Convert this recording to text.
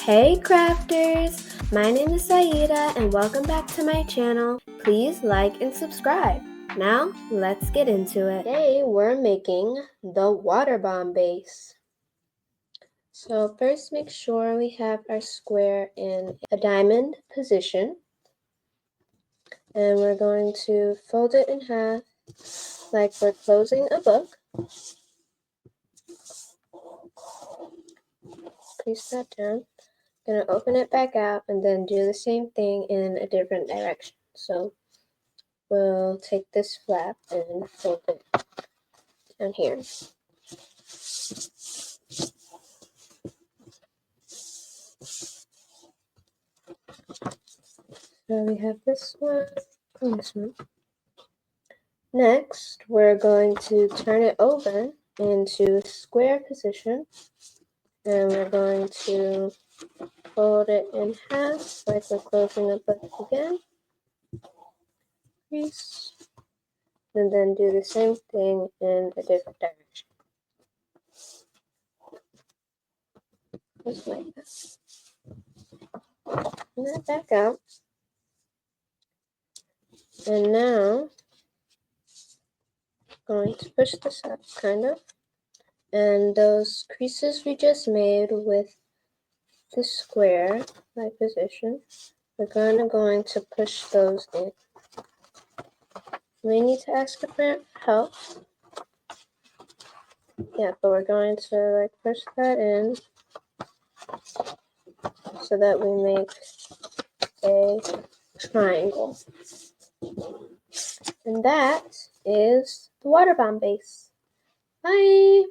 Hey crafters! My name is Saida and welcome back to my channel. Please like and subscribe. Now, let's get into it. Today we're making the Waterbomb base. So first make sure we have our square in a diamond position. And we're going to fold it in half like we're closing a book. Crease that down. Gonna open it back out and then do the same thing in a different direction. So we'll take this flap and fold it down here. So we have this one and this one. Next, we're going to turn it over into square position. And we're going to fold it in half like we're closing a book again. Crease. And then do the same thing in a different direction. Just like that. And that back out. And now, going to push this up, kind of. And those creases we just made with the square like position, we're going to push those in. We need to ask for help. Yeah, but we're going to push that in so that we make a triangle. And that is the Waterbomb base. Bye!